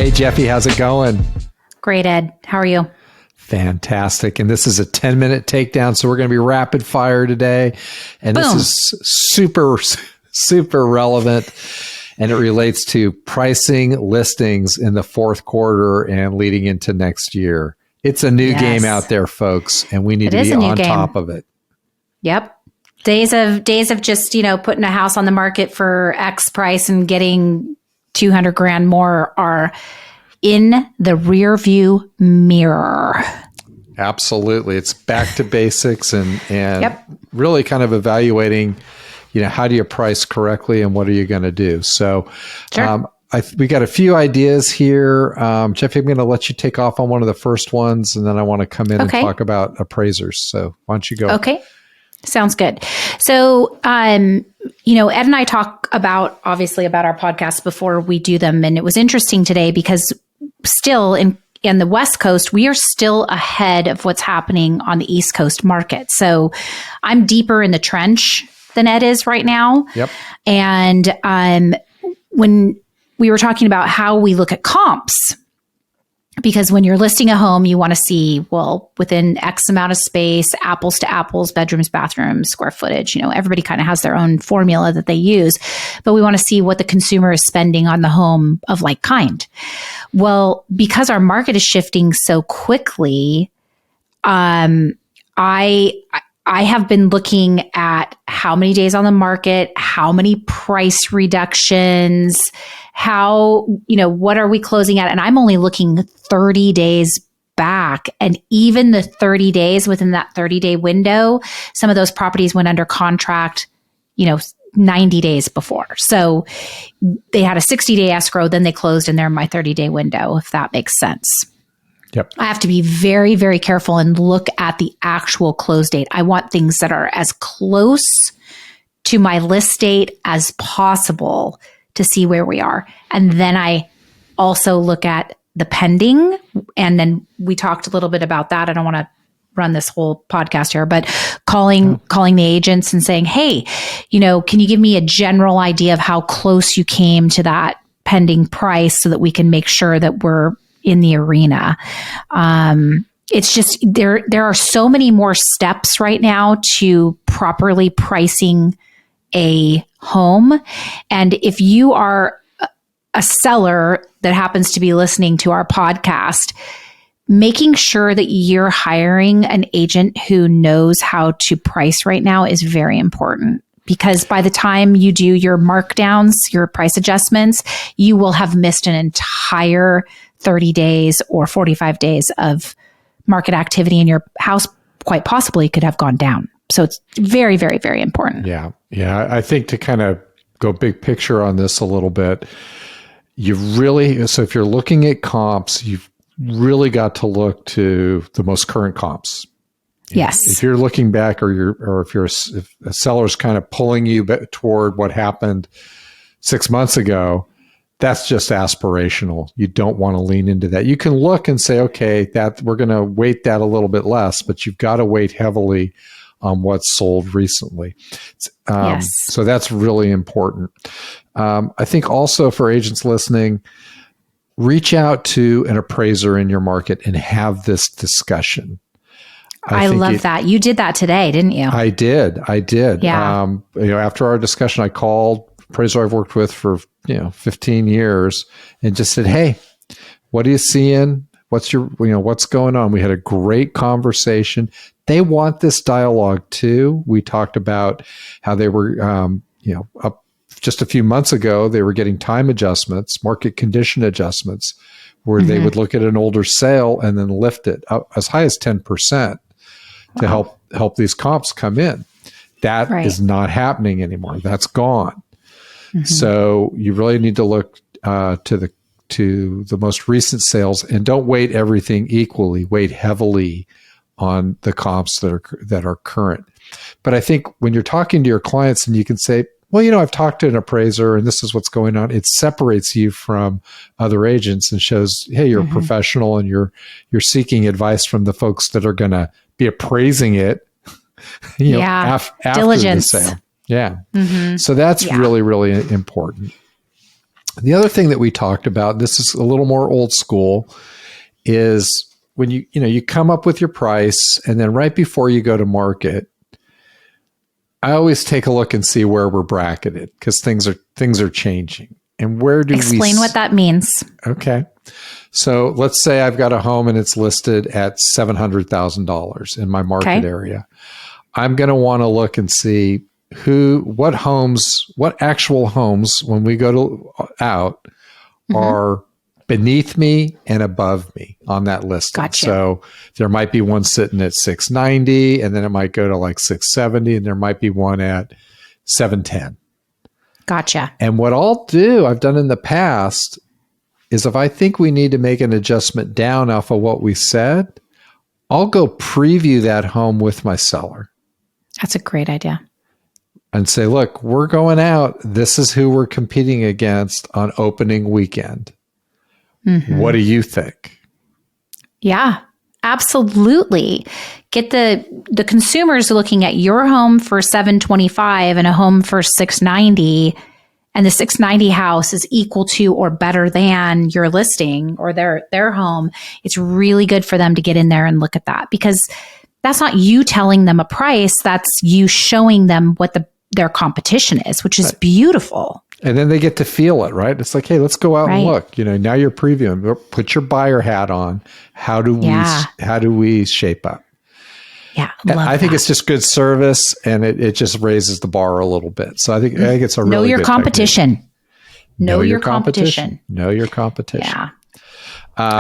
Hey, Jefi, how's it going? Great, Ed. How are you? Fantastic. And this is a 10-minute takedown. So we're going to be rapid fire today. And Boom. This is super relevant. And it relates to pricing listings in the fourth quarter and leading into next year. It's a new game out there, folks, and we need to be on top of it. Yep. Days of just, putting a house on the market for X price and getting $200,000 more are in the rear view mirror. Absolutely. It's back to basics and Yep. really kind of evaluating, how do you price correctly and what are you going to do? So Sure. we got a few ideas here. Jefi, I'm going to let you take off on one of the first ones, and then I want to come in and talk about appraisers. So why don't you go? Okay. Sounds good. So, Ed and I talk obviously about our podcasts before we do them. And it was interesting today because still in the West Coast, we are still ahead of what's happening on the East Coast market. So I'm deeper in the trench than Ed is right now. Yep. And when we were talking about how we look at comps, because when you're listing a home, you want to see, well, within X amount of space, apples to apples, bedrooms, bathrooms, square footage, everybody kind of has their own formula that they use, but we want to see what the consumer is spending on the home of like kind. Well, because our market is shifting so quickly, I have been looking at how many days on the market, how many price reductions, what are we closing at? And I'm only looking 30 days back. And even the 30 days within that 30-day window, some of those properties went under contract, 90 days before. So they had a 60-day escrow, then they closed and they're in my 30-day window, if that makes sense. Yep. I have to be very, very careful and look at the actual close date. I want things that are as close to my list date as possible to see where we are. And then I also look at the pending. And then we talked a little bit about that. I don't want to run this whole podcast here, but calling the agents and saying, hey, can you give me a general idea of how close you came to that pending price so that we can make sure that we're in the arena. It's just there are so many more steps right now to properly pricing a home. And if you are a seller that happens to be listening to our podcast, making sure that you're hiring an agent who knows how to price right now is very important. Because by the time you do your markdowns, your price adjustments, you will have missed an entire 30 days or 45 days of market activity, and your house quite possibly could have gone down. So it's very, very, very important. Yeah. I think to kind of go big picture on this a little bit, so if you're looking at comps, you've really got to look to the most current comps. Yes. If you're looking back, if a seller's kind of pulling you toward what happened 6 months ago, that's just aspirational. You don't want to lean into that. You can look and say, okay, that we're going to weight that a little bit less, but you've got to weight heavily on what's sold recently. Yes. So that's really important. I think also for agents listening, reach out to an appraiser in your market and have this discussion. I love that. You did that today, didn't you? I did. Yeah. After our discussion, I called appraiser I've worked with for 15 years and just said, hey, what are you seeing? What's going on? We had a great conversation. They want this dialogue too. We talked about how they were, up just a few months ago, they were getting time adjustments, market condition adjustments, where they would look at an older sale and then lift it up as high as 10% to help these comps come in. That is not happening anymore. That's gone. So you really need to look to the most recent sales, and don't weight everything equally. Weight heavily on the comps that are current. But I think when you're talking to your clients and you can say, well, I've talked to an appraiser and this is what's going on, it separates you from other agents and shows, hey, you're a professional and you're seeking advice from the folks that are going to be appraising it after diligence. the sale. Yeah. So that's really, really important. The other thing that we talked about, this is a little more old school, is when you come up with your price, and then right before you go to market, I always take a look and see where we're bracketed, because things are changing. And where do Explain what that means. Okay. So let's say I've got a home and it's listed at $700,000 in my market area. I'm going to want to look and see what actual homes, when we go out, are beneath me and above me on that list. Gotcha. So there might be one sitting at 690, and then it might go to like 670, and there might be one at 710. Gotcha. And what I've done in the past, is if I think we need to make an adjustment down off of what we said, I'll go preview that home with my seller. That's a great idea. And say, look, we're going out. This is who we're competing against on opening weekend. What do you think? Yeah, absolutely. Get the consumers looking at your home for $725 and a home for $690, and the $690 house is equal to or better than your listing or their home. It's really good for them to get in there and look at that, because that's not you telling them a price. That's you showing them what their competition is, which is beautiful. And then they get to feel it, right? It's like, hey, let's go out and look. Now you're previewing. Put your buyer hat on. How do we shape up? Yeah, I think it's just good service, and it just raises the bar a little bit. So I think it's a really know your good competition. technique. Know your competition. Know your competition. Yeah.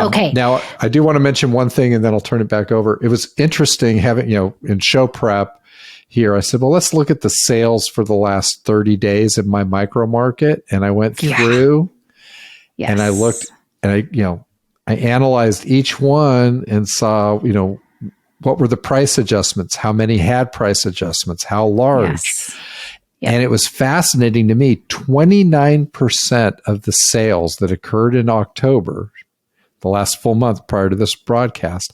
Okay. Now, I do want to mention one thing, and then I'll turn it back over. It was interesting having, in show prep here, I said, well, let's look at the sales for the last 30 days in my micro market. And I went through and I looked, and I analyzed each one and saw, what were the price adjustments? How many had price adjustments? How large? Yes. Yep. And it was fascinating to me. 29% of the sales that occurred in October, the last full month prior to this broadcast,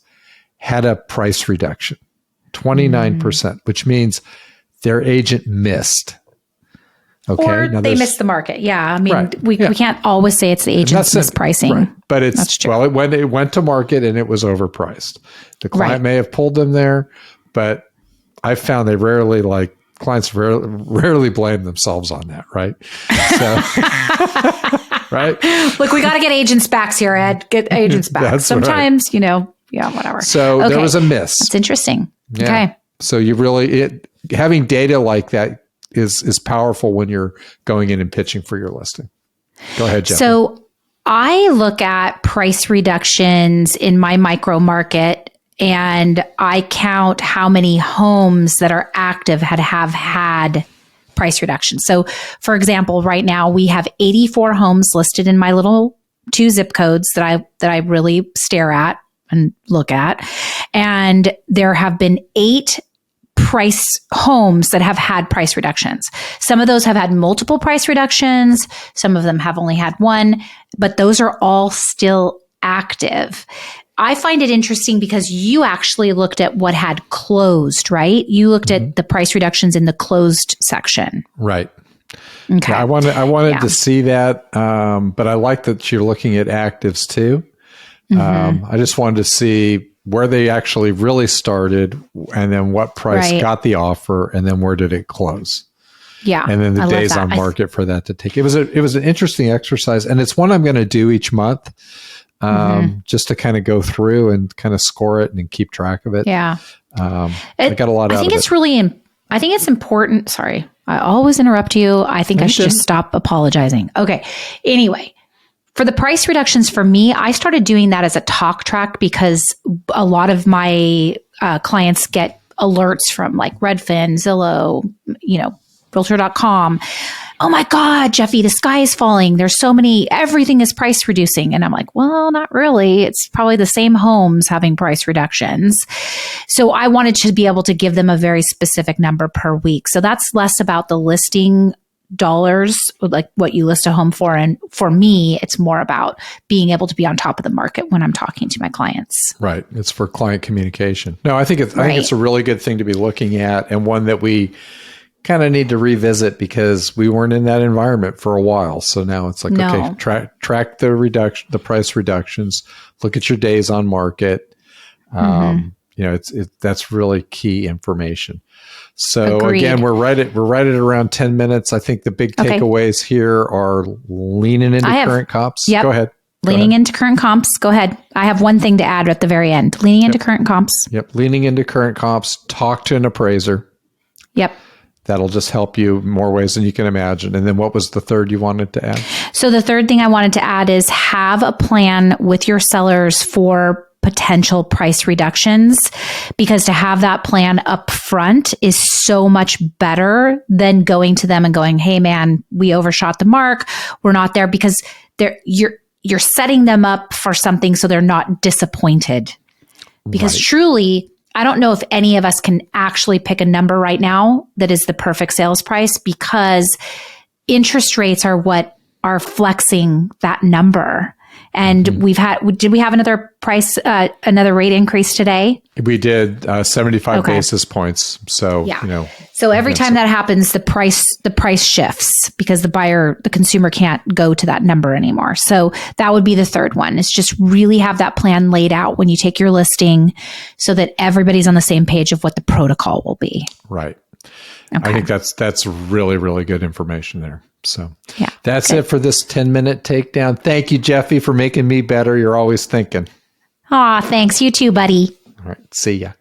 had a price reduction. 29%, which means their agent missed. Okay. Or now they missed the market. Yeah. I mean, we can't always say it's the agent's mispricing. Right. But it went to market and it was overpriced. The client may have pulled them there, but I found they clients rarely blame themselves on that. Right. So, right. Look, we got to get agents back here, Ed. Get agents back. Sometimes, whatever. So there was a miss. That's interesting. Yeah. Okay. So you really, having data like that is powerful when you're going in and pitching for your listing. Go ahead, Jeff. So I look at price reductions in my micro market, and I count how many homes that are active have had price reductions. So for example, right now we have 84 homes listed in my little 2 zip codes that I really stare at and look at. And there have been 8 price homes that have had price reductions. Some of those have had multiple price reductions. Some of them have only had one, but those are all still active. I find it interesting because you actually looked at what had closed, right? You looked at the price reductions in the closed section. Right. Okay. Yeah, I wanted to see that, but I like that you're looking at actives too. I just wanted to see where they actually really started, and then what price got the offer, and then where did it close. Yeah. And then the days on market for that to take. It was an interesting exercise, and it's one I'm going to do each month, just to kind of go through and kind of score it and keep track of it. Yeah. I got a lot out of it. I think it's important. Sorry, I always interrupt you. I think I should just stop apologizing. Okay. Anyway, for the price reductions for me, I started doing that as a talk track because a lot of my clients get alerts from like Redfin, Zillow, Realtor.com. Oh my God, Jefi, the sky is falling. There's so many, everything is price reducing. And I'm like, well, not really. It's probably the same homes having price reductions. So I wanted to be able to give them a very specific number per week. So that's less about the listing dollars, like what you list a home for. And for me, it's more about being able to be on top of the market when I'm talking to my clients. Right. It's for client communication. No, I think it's a really good thing to be looking at, and one that we kind of need to revisit because we weren't in that environment for a while. So now it's like, okay, track the price reductions, look at your days on market. That's really key information. So Agreed. again, we're right at around 10 minutes. I think the big takeaways here are leaning into current comps. Yep. Go ahead. Leaning into current comps. Go ahead. I have one thing to add at the very end. Leaning into current comps. Yep. Leaning into current comps. Talk to an appraiser. Yep. That'll just help you more ways than you can imagine. And then what was the third you wanted to add? So the third thing I wanted to add is have a plan with your sellers for potential price reductions, because to have that plan up front is so much better than going to them and going, hey man, we overshot the mark. We're not there, because you're setting them up for something so they're not disappointed. Because truly, I don't know if any of us can actually pick a number right now that is the perfect sales price, because interest rates are what are flexing that number. And did we have another another rate increase today? We did 75 basis points. So, so every time that happens, the price shifts because the consumer can't go to that number anymore. So that would be the third one. Is just really have that plan laid out when you take your listing so that everybody's on the same page of what the protocol will be. Right. Okay. I think that's really, really good information there. So that's it for this 10-minute takedown. Thank you, Jefi, for making me better. You're always thinking. Aw, thanks. You too, buddy. All right. See ya.